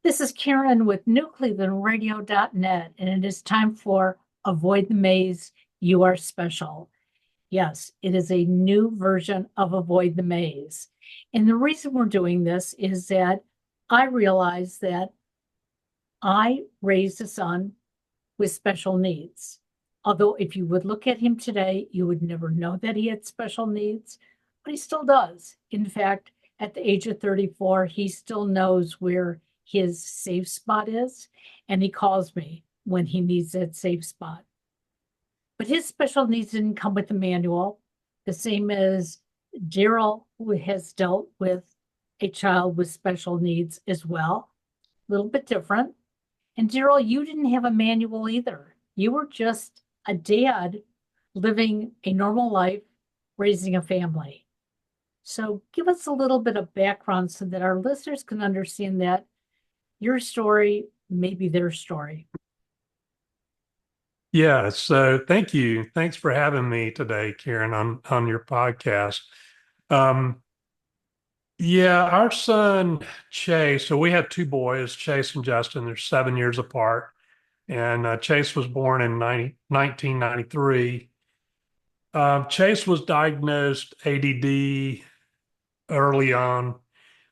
This is Karen with newclevelandradio.net, and it is time for Avoid the Maze. You are special. Yes, it is a new version of Avoid the Maze. And the reason we're doing this is that I realized that I raised a son with special needs. Although, if you would look at him today, you would never know that he had special needs, but he still does. In fact, at the age of 34, he still knows where his safe spot is, and he calls me when he needs that safe spot. But his special needs didn't come with a manual, the same as Darryl, who has dealt with a child with special needs as well, a little bit different. And Darryl, you didn't have a manual either. You were just a dad living a normal life, raising a family. So give us a little bit of background so that our listeners can understand that your story may be their story. Yeah, so thank you. Thanks for having me today, Karen, on your podcast. Um, yeah, our son Chase, so we have two boys, Chase and Justin. They're 7 years apart. And Chase was born in 1993. Chase was diagnosed ADD early on.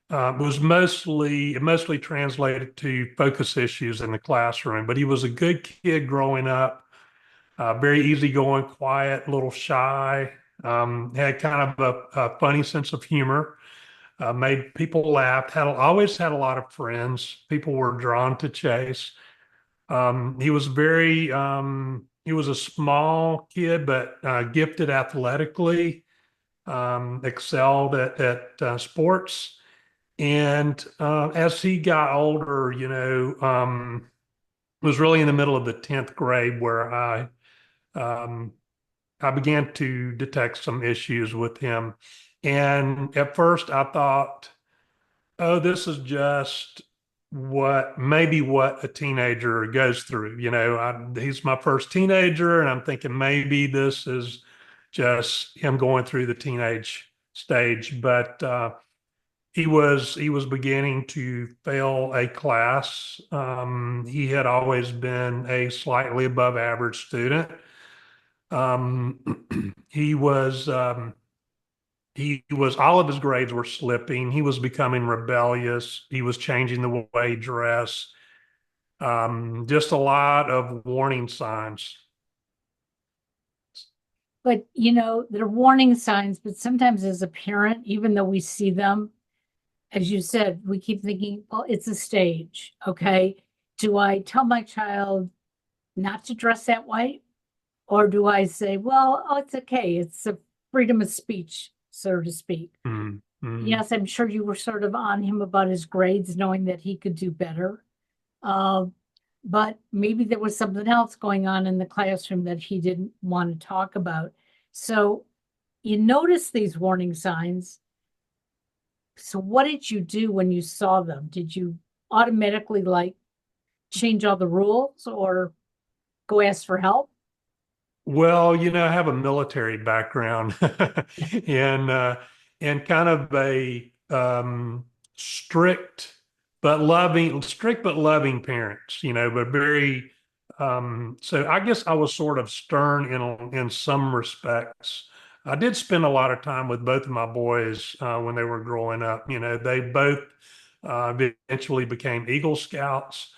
It mostly translated to focus issues in the classroom, but he was a good kid growing up. Very easygoing, quiet, a little shy. Had kind of a funny sense of humor. Made people laugh. Always had a lot of friends. People were drawn to Chase. He was a small kid, but gifted athletically. Excelled at sports. And as he got older, was really in the middle of the 10th grade where um, I began to detect some issues with him. And at first I thought, oh, this is just maybe what a teenager goes through. He's my first teenager, and I'm thinking maybe this is just him going through the teenage stage. But he was beginning to fail a class. He had always been a slightly above average student. Um, he was all of his grades were slipping. He was becoming rebellious. He was changing the way he dressed. Just a lot of warning signs. But, they're warning signs, but sometimes as a parent, even though we see them, as you said, we keep thinking, well, it's a stage. Okay. Do I tell my child not to dress that way? Or do I say, well, oh, it's okay. It's a freedom of speech, so to speak. Mm, mm. Yes, I'm sure you were sort of on him about his grades, knowing that he could do better. Uh, but maybe there was something else going on in the classroom that he didn't want to talk about. So you notice these warning signs. So what did you do when you saw them? Did you automatically like change all the rules or go ask for help? Well, I have a military background and kind of a strict but loving parents, but very so I guess I was sort of stern in some respects. I did spend a lot of time with both of my boys when they were growing up. They both eventually became Eagle Scouts.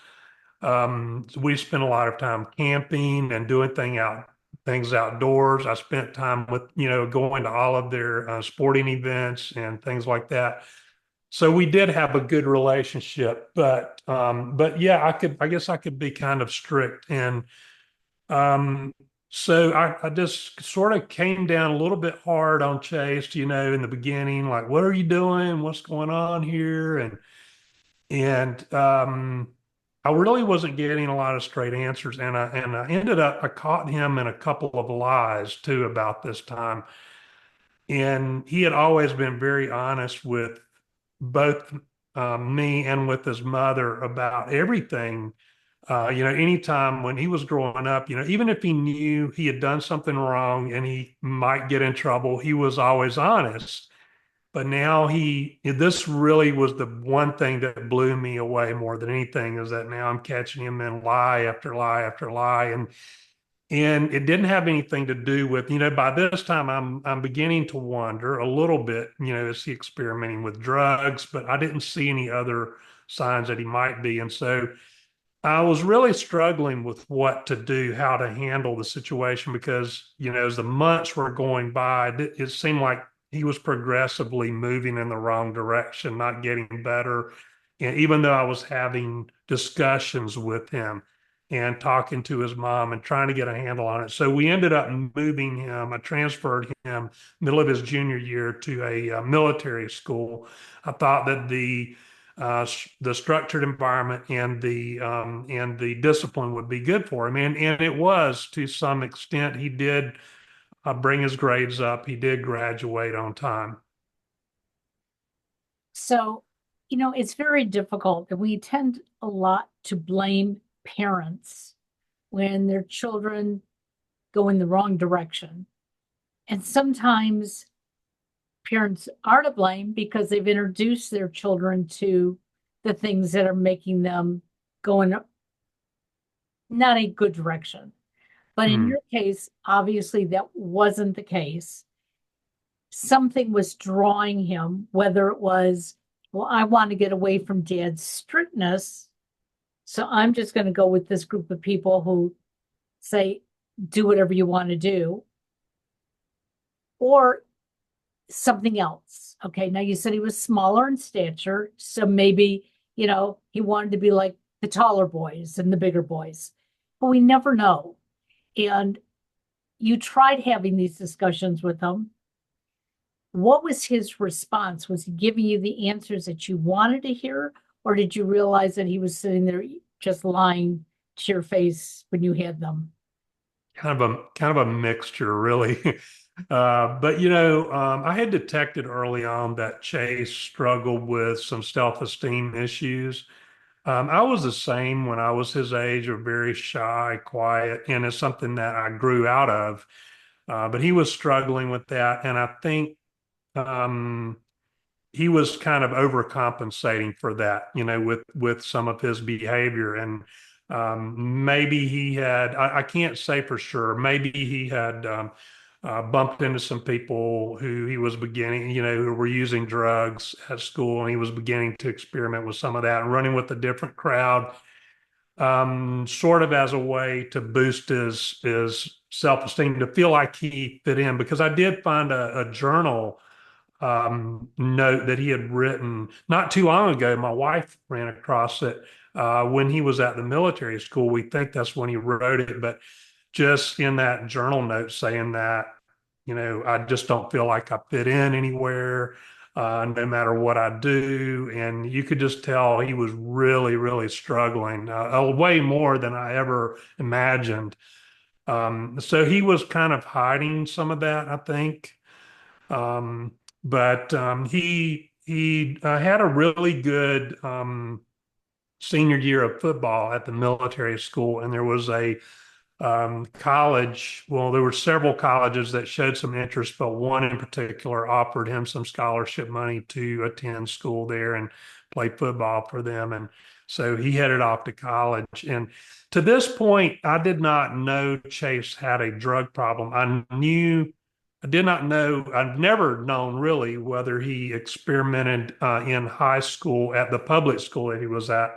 We spent a lot of time camping and doing things outdoors. I spent time with, going to all of their sporting events and things like that. So we did have a good relationship, but yeah, I guess I could be kind of strict. And um, so I just sort of came down a little bit hard on Chase, in the beginning, like, what are you doing? What's going on here? And I really wasn't getting a lot of straight answers, and I caught him in a couple of lies too about this time. And he had always been very honest with both me and with his mother about everything. Anytime when he was growing up, even if he knew he had done something wrong and he might get in trouble, he was always honest. But now this really was the one thing that blew me away more than anything is that now I'm catching him in lie after lie after lie. And it didn't have anything to do with, by this time I'm beginning to wonder a little bit, is he experimenting with drugs? But I didn't see any other signs that he might be. And so I was really struggling with what to do, how to handle the situation because, as the months were going by, it seemed like he was progressively moving in the wrong direction, not getting better. And even though I was having discussions with him and talking to his mom and trying to get a handle on it. So we ended up moving him. I transferred him middle of his junior year to a military school. I thought that the structured environment and the discipline would be good for him, and it was to some extent. He did bring his grades up. He did graduate on time. So, it's very difficult, and we tend a lot to blame parents when their children go in the wrong direction. And sometimes parents are to blame because they've introduced their children to the things that are making them go in not a good direction. But in Hmm. your case, obviously that wasn't the case. Something was drawing him, whether it was, well, I want to get away from dad's strictness. So I'm just going to go with this group of people who say, do whatever you want to do, or something else. Okay. Now you said he was smaller in stature. So maybe, he wanted to be like the taller boys and the bigger boys, but we never know. And you tried having these discussions with him. What was his response? Was he giving you the answers that you wanted to hear, or did you realize that he was sitting there just lying to your face when you had them? Kind of a mixture, really. But I had detected early on that Chase struggled with some self-esteem issues. I was the same when I was his age, or very shy, quiet, and it's something that I grew out of. But he was struggling with that, and I think um, he was kind of overcompensating for that, with some of his behavior. And maybe he had, I can't say for sure, maybe he had bumped into some people who he was beginning, who were using drugs at school, and he was beginning to experiment with some of that and running with a different crowd, sort of as a way to boost his self-esteem, to feel like he fit in. Because I did find a journal note that he had written not too long ago. My wife ran across it when he was at the military school. We think that's when he wrote it, but just in that journal note saying that, I just don't feel like I fit in anywhere, no matter what I do. And you could just tell he was really, really struggling, way more than I ever imagined. So he was kind of hiding some of that, I think. But he had a really good senior year of football at the military school, and there was a college. Well, there were several colleges that showed some interest, but one in particular offered him some scholarship money to attend school there and play football for them. And so he headed off to college. And to this point, I did not know Chase had a drug problem. I did not know, I've never known really whether he experimented in high school at the public school that he was at,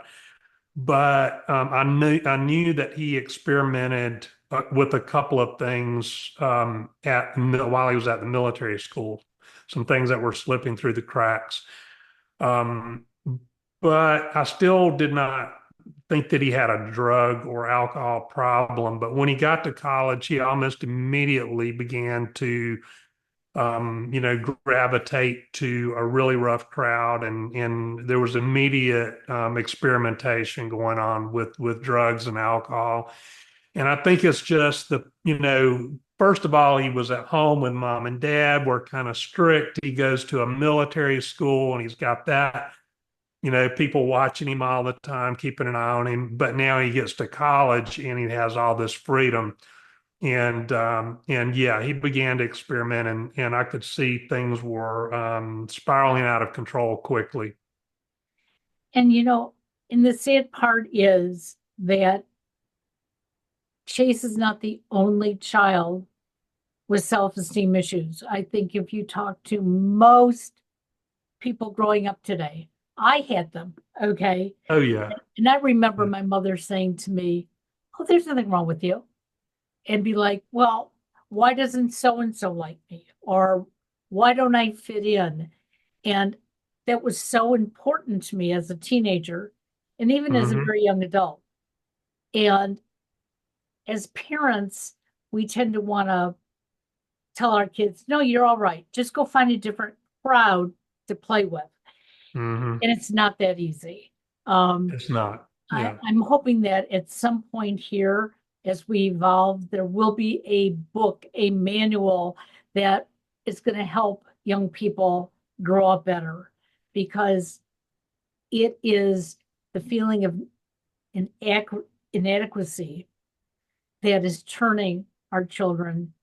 but I knew that he experimented with a couple of things while he was at the military school, some things that were slipping through the cracks. Um, but I still did not think that he had a drug or alcohol problem. But when he got to college, he almost immediately began to gravitate to a really rough crowd, and there was immediate experimentation going on with drugs and alcohol. And I think it's just first of all, he was at home with mom and dad, were kind of strict. He goes to a military school, and he's got that, people watching him all the time, keeping an eye on him. But now he gets to college and he has all this freedom. And yeah, he began to experiment, and I could see things were spiraling out of control quickly. And and the sad part is that Chase is not the only child with self-esteem issues. I think if you talk to most people growing up today, I had them, okay? Oh yeah. And I remember my mother saying to me, "Oh, there's nothing wrong with you." And be like, "Well, why doesn't so and so like me? Or why don't I fit in?" And that was so important to me as a teenager and even as a Hmm. very young adult. And as parents, we tend to want to tell our kids, "No, you're all right. Just go find a different crowd to play with." Hmm. And it's not that easy. Um, It's not. Yeah. I'm hoping that at some point here, as we evolve, there will be a book, a manual that is going to help young people grow up better, because it is the feeling of inadequacy that is turning our children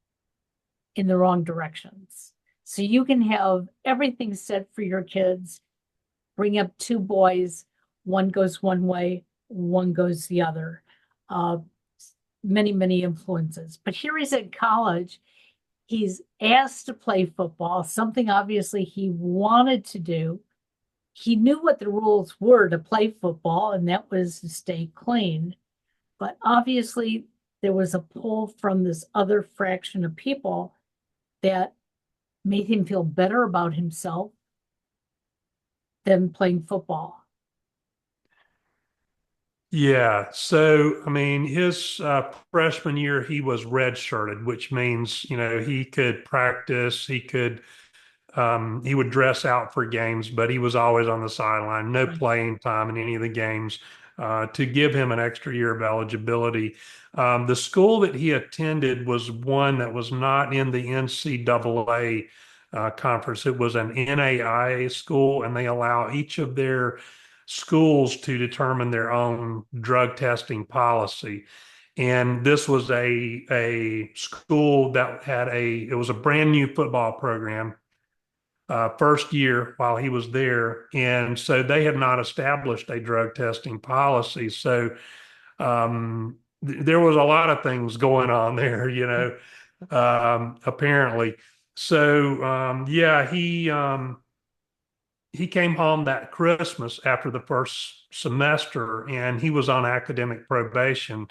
in the wrong directions. So you can have everything set for your kids, bring up two boys, one goes one way, one goes the other. Uh, many, many influences. But here he's at college. He's asked to play football, something obviously he wanted to do. He knew what the rules were to play football, and that was to stay clean. But obviously, there was a pull from this other fraction of people that made him feel better about himself than playing football. Yeah. So, I mean, his freshman year, he was redshirted, which means, he could practice, he would dress out for games, but he was always on the sideline, no Right. playing time in any of the games, to give him an extra year of eligibility. The school that he attended was one that was not in the NCAA conference. It was an NAIA school, and they allow each of their schools to determine their own drug testing policy. And this was a school that had it was a brand new football program, first year while he was there. And so they had not established a drug testing policy. So there was a lot of things going on there, apparently. So yeah, he came home that Christmas after the first semester, and he was on academic probation.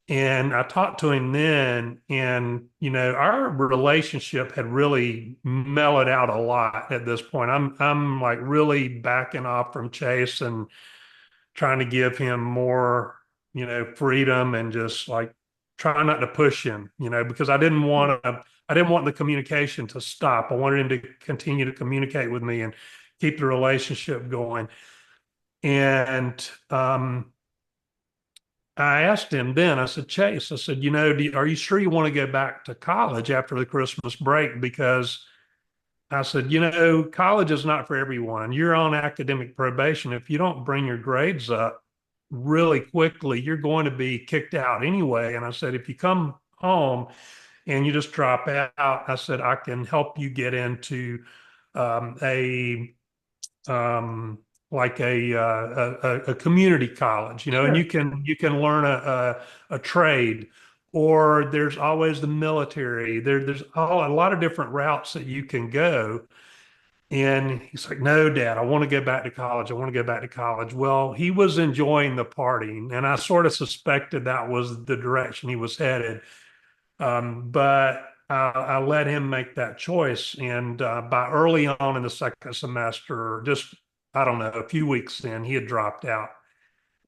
And I talked to him then, and our relationship had really mellowed out a lot at this point. I'm like really backing off from Chase and trying to give him more, freedom, and just like trying not to push him, because I didn't want the communication to stop. I wanted him to continue to communicate with me and keep the relationship going. And I asked him then, I said, "Chase," I said, are you sure you want to go back to college after the Christmas break? Because I said, college is not for everyone. You're on academic probation. If you don't bring your grades up really quickly, you're going to be kicked out anyway. And I said, if you come home and you just drop out, I said, I can help you get into a like a community college, and Sure. you can learn a trade, or there's always the military. There's a lot of different routes that you can go. And he's like, "No, Dad, I want to go back to college. I want to go back to college." Well, he was enjoying the partying, and I sort of suspected that was the direction he was headed. But I let him make that choice. And by early on in the second semester, just, I don't know, a few weeks in, he had dropped out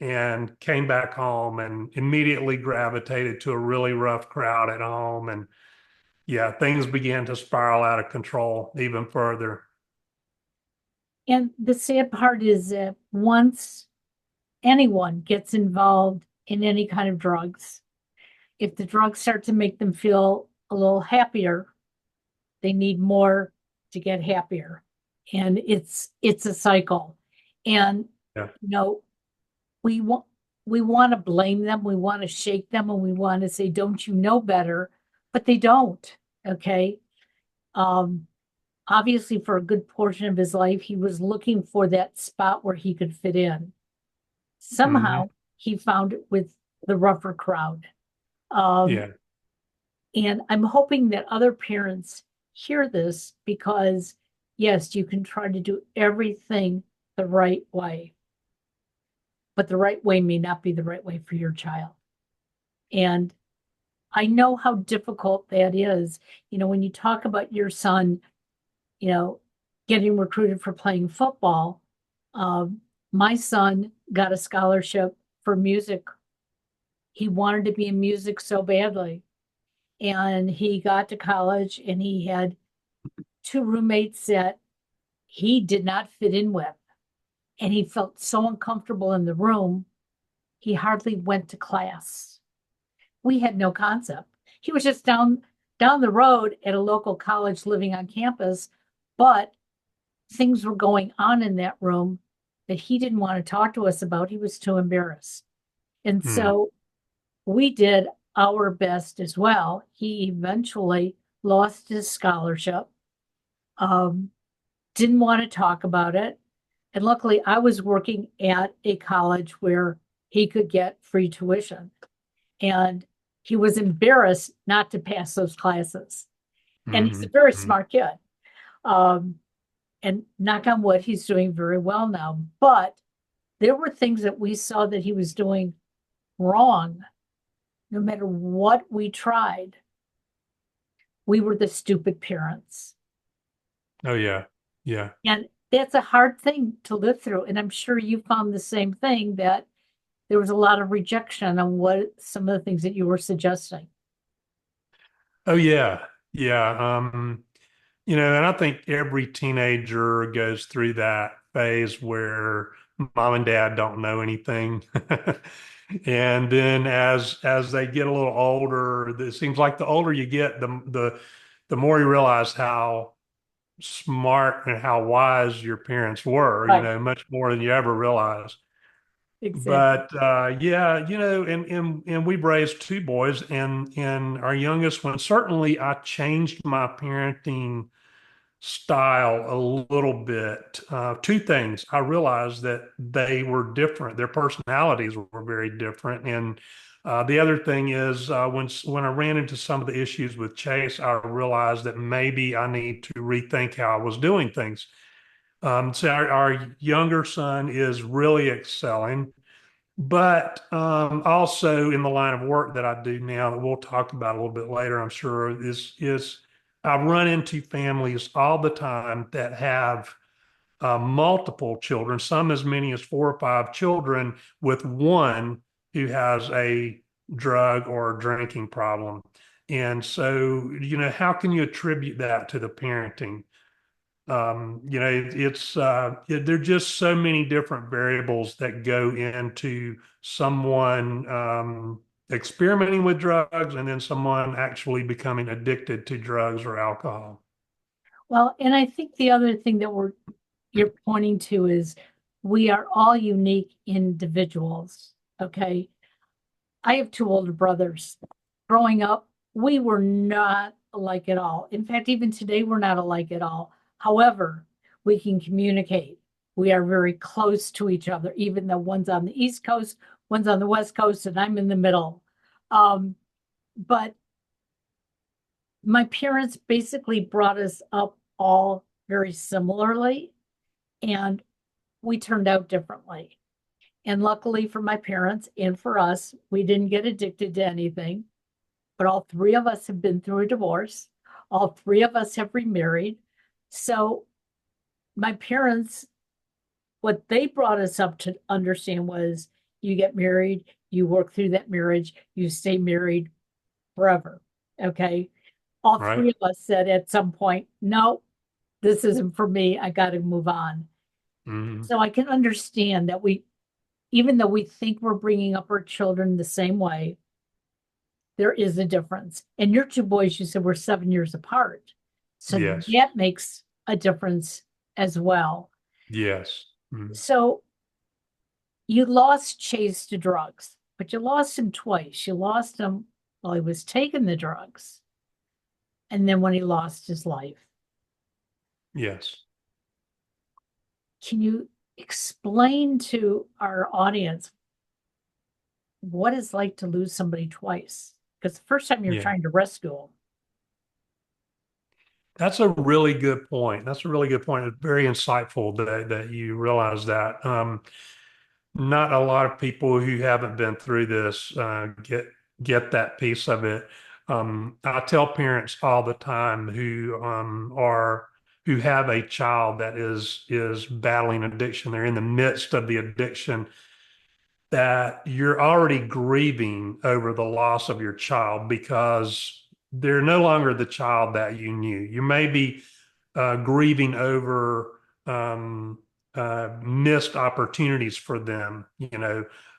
and came back home and immediately gravitated to a really rough crowd at home. And yeah, things began to spiral out of control even further. And the sad part is that once anyone gets involved in any kind of drugs, if the drugs start to make them feel a little happier, they need more to get happier. And it's a cycle. And Yeah. you know, we want we want to blame them, we want to shake them, and we want to say, don't you know better? But they don't. Okay. Um, Obviously, for a good portion of his life, he was looking for that spot where he could fit in. Hmm. Somehow he found it with the rougher crowd. Um, Yeah. and I'm hoping that other parents hear this because, yes, you can try to do everything the right way, but the right way may not be the right way for your child. And I know how difficult that is. When you talk about your son, you know, getting recruited for playing football, um, my son got a scholarship for music. He wanted to be in music so badly. And he got to college and he had two roommates that he did not fit in with. And he felt so uncomfortable in the room, he hardly went to class. We had no concept. He was just down the road at a local college living on campus, but things were going on in that room that he didn't want to talk to us about. He was too embarrassed. And Hmm. so we did our best as well. He eventually lost his scholarship, um, didn't want to talk about it. And luckily, I was working at a college where he could get free tuition. And he was embarrassed not to pass those classes. And he's a Hmm. very Hmm. smart kid. Um, and knock on wood, he's doing very well now. But there were things that we saw that he was doing wrong. No matter what we tried, we were the stupid parents. Oh yeah. Yeah. And that's a hard thing to live through. And I'm sure you found the same thing, that there was a lot of rejection on what some of the things that you were suggesting. Oh yeah. Yeah. And I think every teenager goes through that phase where mom and dad don't know anything. And then as they get a little older, it seems like the older you get, the more you realize how smart and how wise your parents were, Right. much more than you ever realized. Exactly. But yeah, and we've raised two boys, and our youngest one, certainly I changed my parenting style a little bit. Two things. I realized that they were different. Their personalities were very different. And the other thing is when I ran into some of the issues with Chase, I realized that maybe I need to rethink how I was doing things. So our younger son is really excelling. But also in the line of work that I do now, that we'll talk about a little bit later, I'm sure, is I run into families all the time that have multiple children, some as many as four or five children, with one who has a drug or drinking problem. And so, how can you attribute that to the parenting? There are just so many different variables that go into someone experimenting with drugs and then someone actually becoming addicted to drugs or alcohol. Well, and I think the other thing that you're pointing to is we are all unique individuals. Okay. I have two older brothers. Growing up, we were not alike at all. In fact, even today, we're not alike at all. However, we can communicate. We are very close to each other, even though one's on the East Coast, one's on the West Coast, and I'm in the middle. Um, but my parents basically brought us up all very similarly, and we turned out differently. And luckily for my parents and for us, we didn't get addicted to anything. But all three of us have been through a divorce. All three of us have remarried. So my parents, what they brought us up to understand was you get married, you work through that marriage, you stay married forever. Okay. All Right? three of us said at some point, no, this isn't for me. I got to move on. Hmm. So I can understand that even though we think we're bringing up our children the same way, there is a difference. And your two boys, you said, were 7 years apart. So Yes. that makes a difference as well. Yes. Mhm. So You lost Chase to drugs, but you lost him twice. You lost him while he was taking the drugs, and then when he lost his life. Yes. Can you explain to our audience what it's like to lose somebody twice? Because the first time you're Yeah. trying to rescue them. That's a really good point. That's a really good point. It's very insightful that you realize that. Not a lot of people who haven't been through this get that piece of it. I tell parents all the time who have a child that is battling addiction. They're in the midst of the addiction, that you're already grieving over the loss of your child because they're no longer the child that you knew. You may be grieving over missed opportunities for them.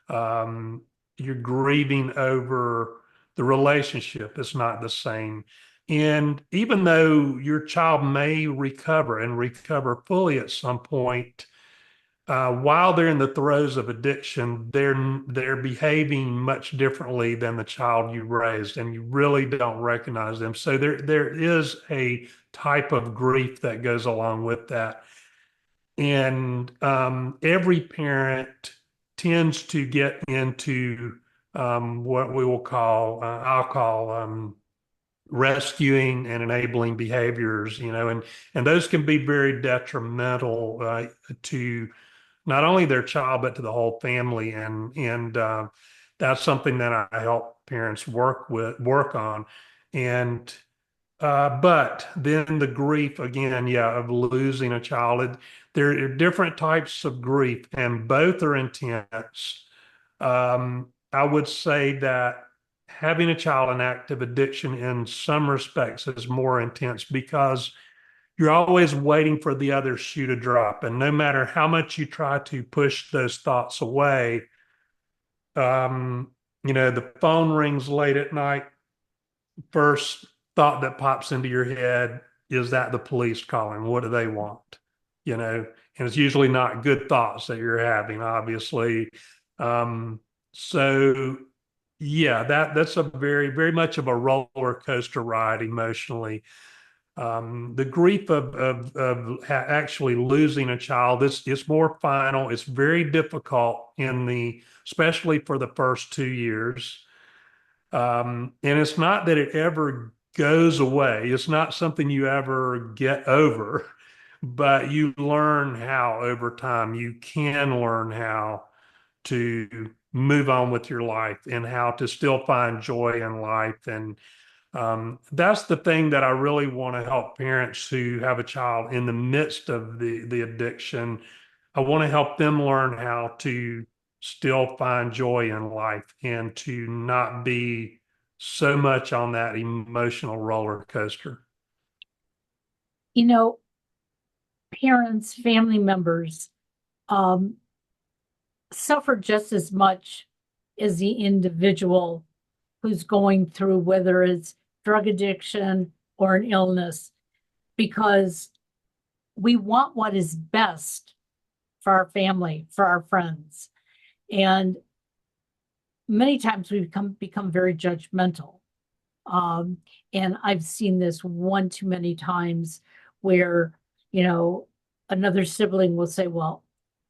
Um, you're grieving over the relationship is not the same. And even though your child may recover and recover fully at some point, while they're in the throes of addiction, they're behaving much differently than the child you raised, and you really don't recognize them. So there is a type of grief that goes along with that, and every parent tends to get into what we will call I'll call rescuing and enabling behaviors, and those can be very detrimental to not only their child but to the whole family, and that's something that I help parents work on, and but then the grief again, yeah, of losing a child. There are different types of grief, and both are intense. I would say that having a child in active addiction in some respects is more intense because you're always waiting for the other shoe to drop. And no matter how much you try to push those thoughts away, um, the phone rings late at night. First thought that pops into your head is that the police calling? What do they want? And it's usually not good thoughts that you're having, obviously. Um, so yeah, that's a very, very much of a roller coaster ride emotionally. The grief of actually losing a child, it's more final. It's very difficult especially for the first 2 years. And it's not that it ever goes away. It's not something you ever get over, but you learn how over time you can learn how to move on with your life and how to still find joy in life. And that's the thing that I really want to help parents who have a child in the midst of the addiction. I want to help them learn how to still find joy in life and to not be so much on that emotional roller coaster. You know, parents, family members um, suffer just as much as the individual who's going through, whether it's drug addiction or an illness, because we want what is best for our family, for our friends. And many times we become very judgmental. Um, and I've seen this one too many times where, you know, another sibling will say, well,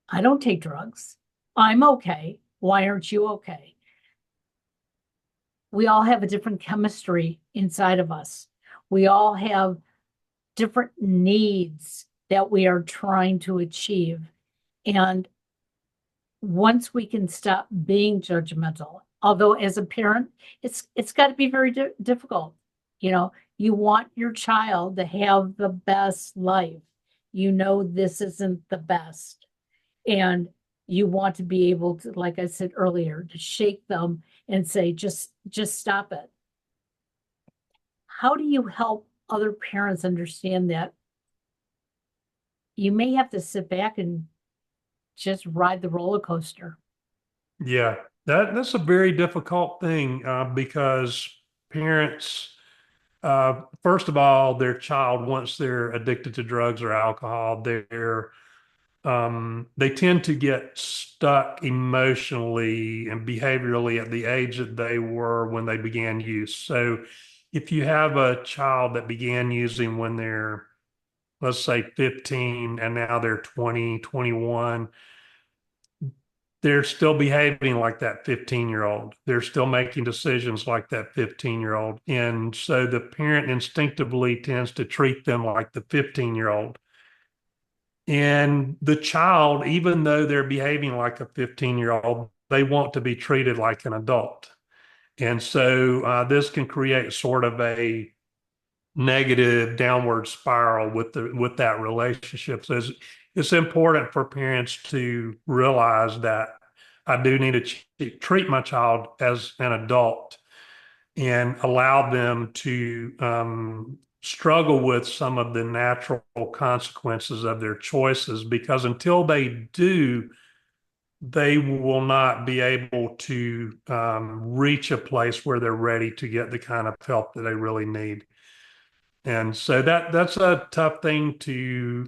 I don't take drugs. I'm okay. Why aren't you okay? We all have a different chemistry inside of us. We all have different needs that we are trying to achieve. And once we can stop being judgmental, although as a parent, it's got to be very difficult. You want your child to have the best life. This isn't the best. And you want to be able to, like I said earlier, to shake them and say, just stop it. How do you help other parents understand that you may have to sit back and just ride the roller coaster? Yeah, that's a very difficult thing because parents, first of all, their child, once they're addicted to drugs or alcohol, they tend to get stuck emotionally and behaviorally at the age that they were when they began use. So if you have a child that began using when they're, let's say 15 and now they're 20, 21, they're still behaving like that 15-year-old. They're still making decisions like that 15-year-old. And so the parent instinctively tends to treat them like the 15-year-old. And the child, even though they're behaving like a 15-year-old, they want to be treated like an adult. And so this can create sort of a negative downward spiral with that relationship. So it's important for parents to realize that I do need to treat my child as an adult and allow them to struggle with some of the natural consequences of their choices, because until they do, they will not be able to reach a place where they're ready to get the kind of help that they really need. And so that's a tough thing to,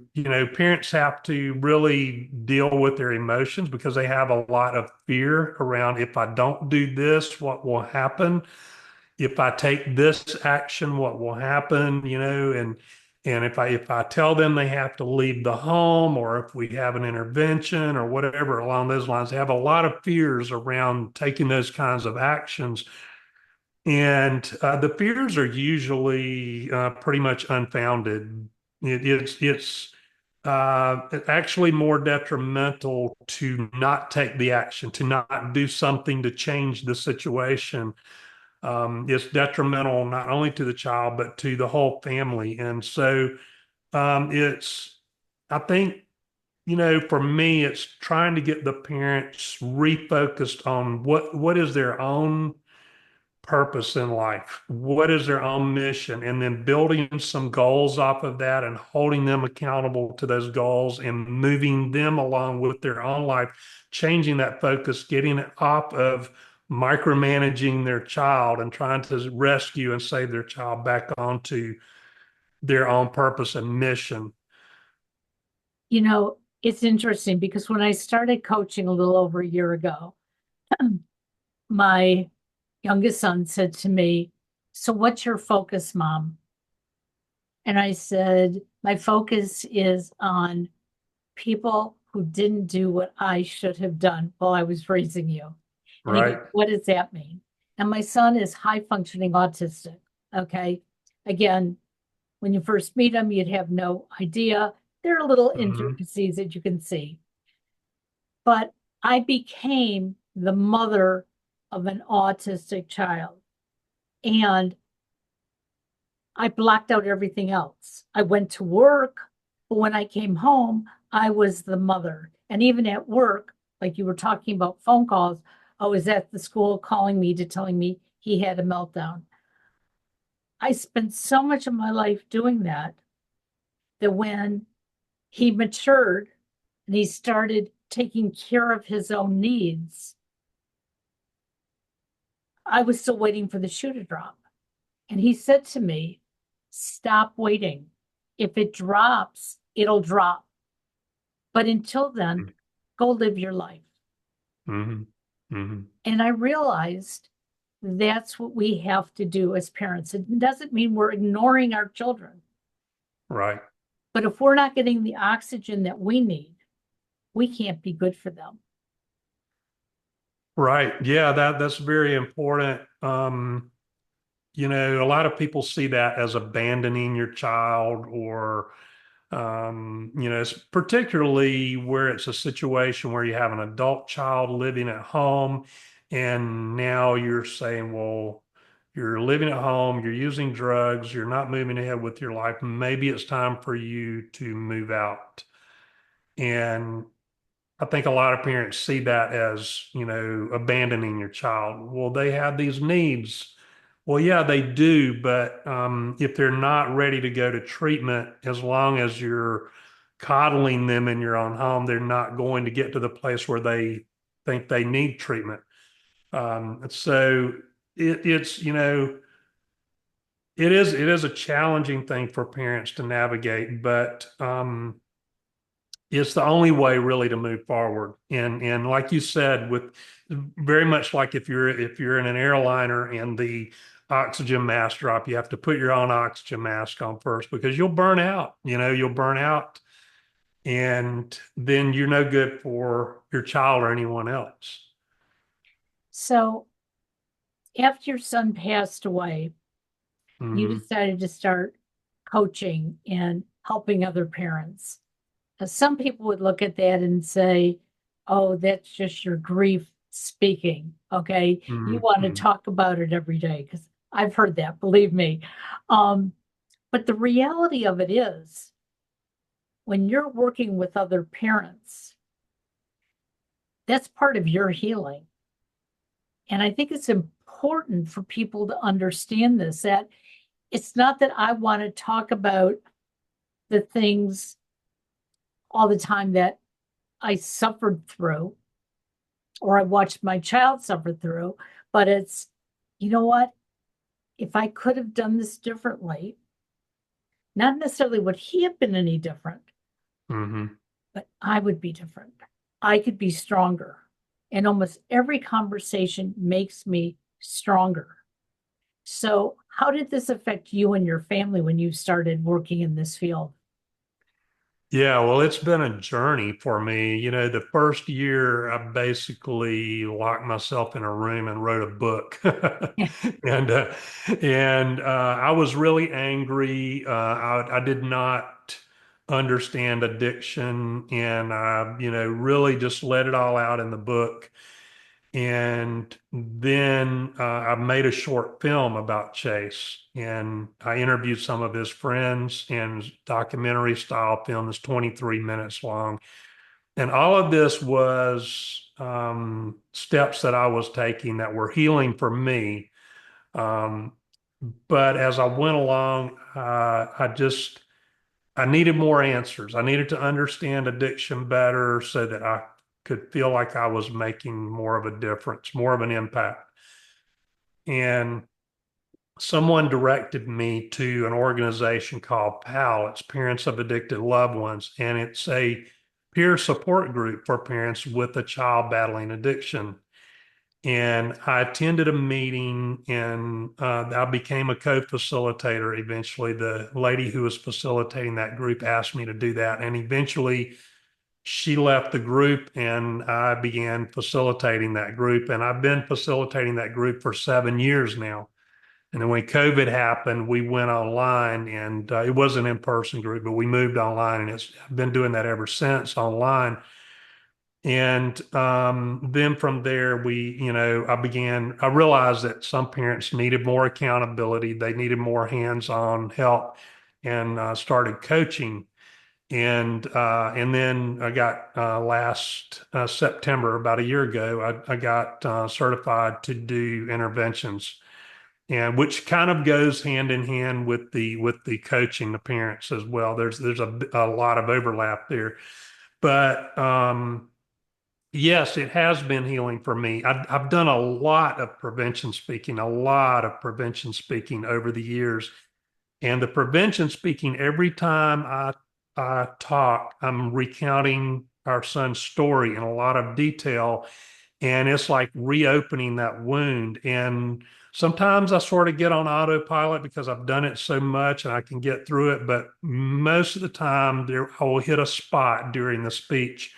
parents have to really deal with their emotions because they have a lot of fear around, if I don't do this, what will happen? If I take this action, what will happen? And if I tell them they have to leave the home, or if we have an intervention or whatever along those lines, they have a lot of fears around taking those kinds of actions. And the fears are usually pretty much unfounded. It's actually more detrimental to not take the action, to not do something to change the situation. It's detrimental not only to the child but to the whole family. And so I think, for me, it's trying to get the parents refocused on what is their own purpose in life? What is their own mission? And then building some goals off of that and holding them accountable to those goals and moving them along with their own life, changing that focus, getting it off of micromanaging their child and trying to rescue and save their child back onto their own purpose and mission. It's interesting because when I started coaching a little over a year ago, my youngest son said to me, "So what's your focus, Mom?" And I said, "My focus is on people who didn't do what I should have done while I was raising you." And he goes, Right. "What does that mean?" And my son is high functioning autistic. Okay. Again, when you first meet him, you'd have no idea. There are little Mhm. intricacies that you can see. But I became the mother of an autistic child. And I blocked out everything else. I went to work, but when I came home, I was the mother. And even at work, like you were talking about phone calls, I was at the school calling me to telling me he had a meltdown. I spent so much of my life doing that when he matured and he started taking care of his own needs, I was still waiting for the shoe to drop. And he said to me, "Stop waiting. If it drops, it'll drop. But until then, go live your life." Mhm. Mhm. And I realized that's what we have to do as parents. It doesn't mean we're ignoring our children, Right. but if we're not getting the oxygen that we need, we can't be good for them. Right. Yeah, that's very important. A lot of people see that as abandoning your child, or, it's particularly where it's a situation where you have an adult child living at home, and now you're saying, well, you're living at home, you're using drugs, you're not moving ahead with your life. Maybe it's time for you to move out. And I think a lot of parents see that as, abandoning your child. Well, they have these needs. Well, yeah, they do, but if they're not ready to go to treatment, as long as you're coddling them in your own home, they're not going to get to the place where they think they need treatment. So it's, it is a challenging thing for parents to navigate, but It's the only way really to move forward. And like you said, with very much like if you're in an airliner and the oxygen mask drop, you have to put your own oxygen mask on first because you'll burn out. You'll burn out, and then you're no good for your child or anyone else. So after your son passed away, you Hmm. decided to start coaching and helping other parents. Now, some people would look at that and say, oh, that's just your grief speaking. Okay. You want to Hmm. talk about it every day because I've heard that, believe me. Um, but the reality of it is, when you're working with other parents, that's part of your healing. And I think it's important for people to understand this, that it's not that I want to talk about the things all the time that I suffered through or I watched my child suffer through, but it's, you know what? If I could have done this differently, not necessarily would he have been any different, Hmm. but I would be different. I could be stronger. And almost every conversation makes me stronger. So, how did this affect you and your family when you started working in this field? Yeah, well, it's been a journey for me. The first year I basically locked myself in a room and wrote a book. And I was really angry. I did not understand addiction, and I, really just let it all out in the book. And then I made a short film about Chase, and I interviewed some of his friends, and documentary style film is 23 minutes long. And all of this was steps that I was taking that were healing for me. Um, but as I went along, I needed more answers. I needed to understand addiction better so that I could feel like I was making more of a difference, more of an impact. And someone directed me to an organization called PAL. It's Parents of Addicted Loved Ones, and it's a peer support group for parents with a child battling addiction. And I attended a meeting, and I became a co-facilitator eventually. The lady who was facilitating that group asked me to do that. And eventually she left the group, and I began facilitating that group. And I've been facilitating that group for 7 years now. And then when COVID happened, we went online, and it was an in-person group, but we moved online, and I've been doing that ever since online. And then from there, I realized that some parents needed more accountability. They needed more hands-on help, and started coaching. And then I got last September, about a year ago, I got certified to do interventions, and which kind of goes hand in hand with the coaching the parents as well. There's a lot of overlap there, but yes, it has been healing for me. I've done a lot of prevention speaking, a lot of prevention speaking over the years. And the prevention speaking, every time I talk, I'm recounting our son's story in a lot of detail. And it's like reopening that wound. And sometimes I sort of get on autopilot because I've done it so much and I can get through it. But most of the time, I will hit a spot during the speech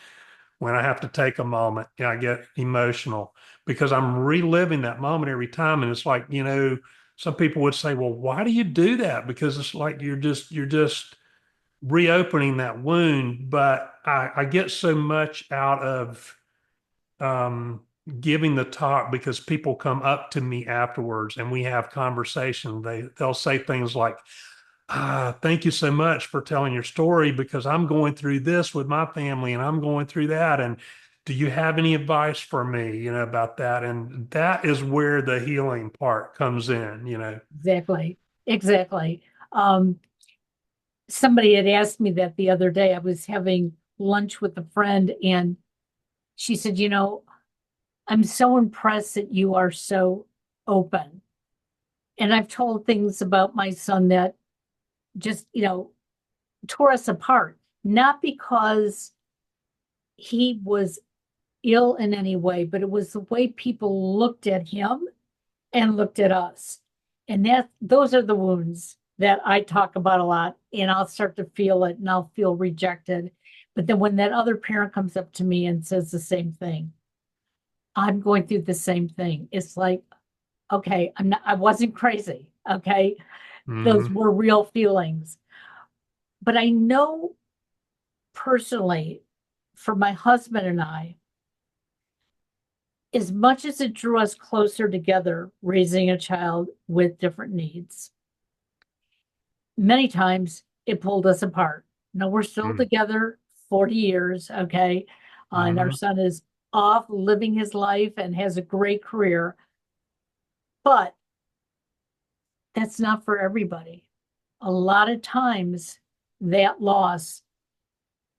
when I have to take a moment. And I get emotional because I'm reliving that moment every time. And it's like, some people would say, well, why do you do that? Because it's like you're just reopening that wound. But I get so much out of um, giving the talk because people come up to me afterwards and we have conversation. They'll say things like, thank you so much for telling your story because I'm going through this with my family and I'm going through that. And do you have any advice for me, about that? And that is where the healing part comes in. Exactly. Exactly. Um, Somebody had asked me that the other day. I was having lunch with a friend, and she said, I'm so impressed that you are so open. And I've told things about my son that just, tore us apart, not because he was ill in any way, but it was the way people looked at him and looked at us. And those are the wounds that I talk about a lot. And I'll start to feel it and I'll feel rejected. But then when that other parent comes up to me and says the same thing, I'm going through the same thing. It's like, okay, I wasn't crazy. Okay. Those Hmm. were real feelings. But I know personally, for my husband and I, as much as it drew us closer together, raising a child with different needs, many times it pulled us apart. Now we're still together 40 years, okay? And our Hmm. son is off living his life and has a great career, but that's not for everybody. A lot of times that loss,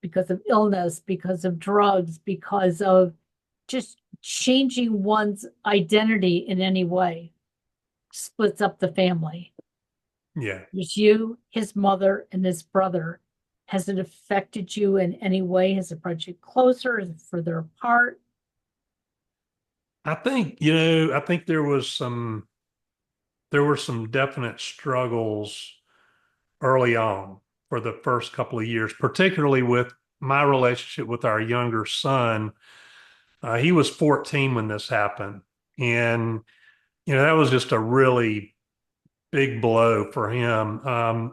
because of illness, because of drugs, because of just changing one's identity in any way, splits up the family. Yeah. There's you, his mother, and his brother. Has it affected you in any way? Has it brought you closer? Is it further apart? I think, I think there were some definite struggles early on for the first couple of years, particularly with my relationship with our younger son. He was 14 when this happened. And, that was just a really big blow for him. I've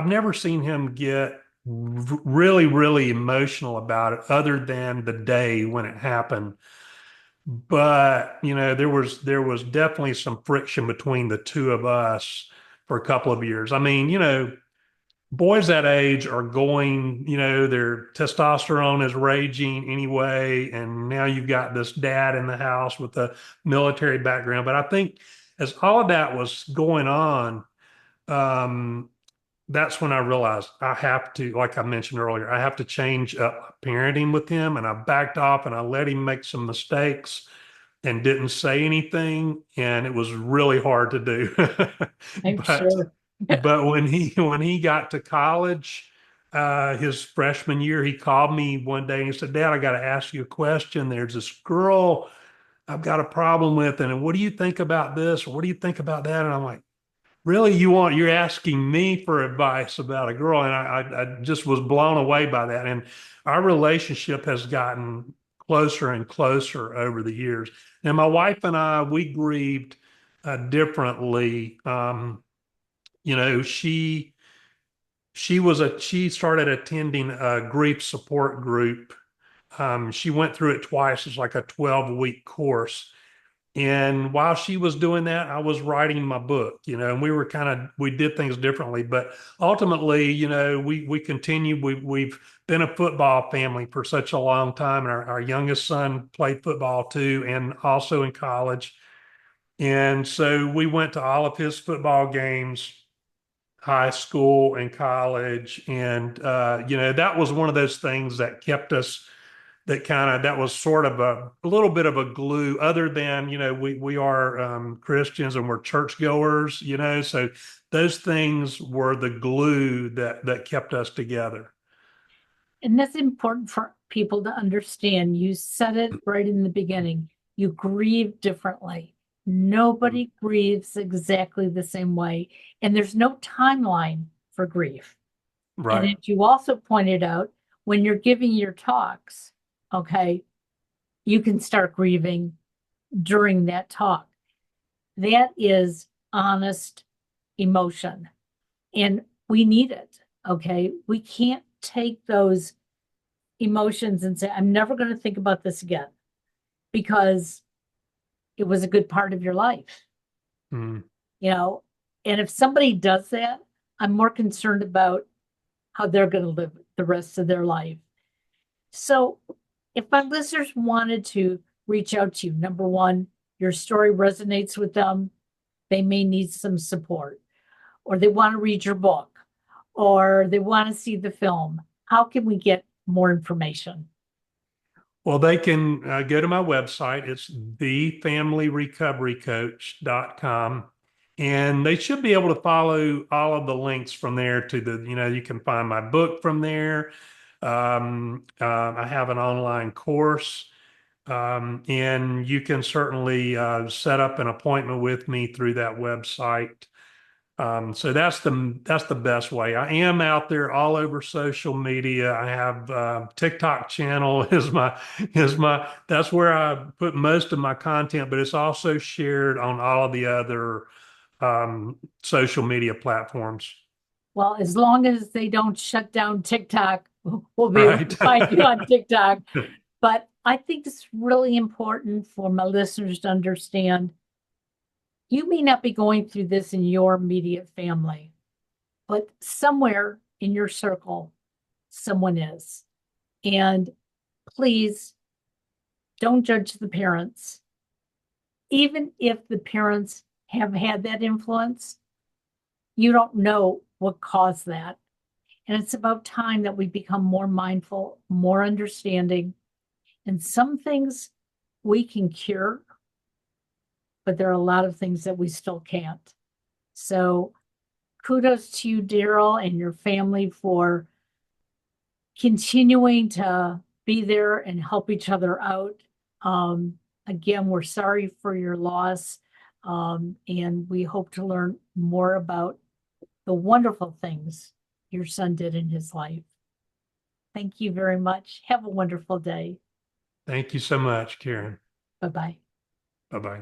never seen him get really, really emotional about it other than the day when it happened. But, there was definitely some friction between the two of us for a couple of years. I mean, boys that age are going, their testosterone is raging anyway. And now you've got this dad in the house with a military background. But I think as all of that was going on, um, that's when I realized I have to, like I mentioned earlier, I have to change up parenting with him. And I backed off and I let him make some mistakes and didn't say anything. And it was really hard to do. I'm But sure. but when he got to college, his freshman year, he called me one day and he said, "Dad, I got to ask you a question. There's this girl I've got a problem with, and what do you think about this? Or what do you think about that?" And I'm like, "Really, you're asking me for advice about a girl?" And I just was blown away by that. And our relationship has gotten closer and closer over the years. And my wife and I, we grieved differently. You know, she started attending a grief support group. She went through it twice. It's like a 12-week course. And while she was doing that, I was writing my book, and we did things differently. But ultimately, we continued. We've been a football family for such a long time. And our youngest son played football too, and also in college. And so we went to all of his football games, high school and college. And, that was one of those things that kept us, that was sort of a little bit of a glue, other than, we are Christians and we're churchgoers, so those things were the glue that kept us together. And that's important for people to understand. You said it right in the beginning. You grieve differently. Nobody grieves exactly the same way. And there's no timeline for grief. And Right. as you also pointed out, when you're giving your talks, okay, you can start grieving during that talk. That is honest emotion. And we need it. Okay. We can't take those emotions and say, I'm never going to think about this again because it was a good part of your life, Mm. you know? And if somebody does that, I'm more concerned about how they're going to live the rest of their life. So if my listeners wanted to reach out to you, number one, your story resonates with them, they may need some support, or they want to read your book, or they want to see the film. How can we get more information? Well, they can go to my website. It's thefamilyrecoverycoach.com. And they should be able to follow all of the links from there to you can find my book from there. I have an online course, and you can certainly set up an appointment with me through that website. So that's the best way. I am out there all over social media. I have TikTok channel is my that's where I put most of my content, but it's also shared on all of the other social media platforms. Well, as long as they don't shut down TikTok, we'll be able to Right. find you on TikTok. But I think it's really important for my listeners to understand you may not be going through this in your immediate family, but somewhere in your circle, someone is. And please don't judge the parents. Even if the parents have had that influence, you don't know what caused that. And it's about time that we become more mindful, more understanding. And some things we can cure, but there are a lot of things that we still can't. So kudos to you, Darryl, and your family for continuing to be there and help each other out. Again, we're sorry for your loss, and we hope to learn more about the wonderful things your son did in his life. Thank you very much. Have a wonderful day. Thank you so much, Karen. Bye bye. Bye bye.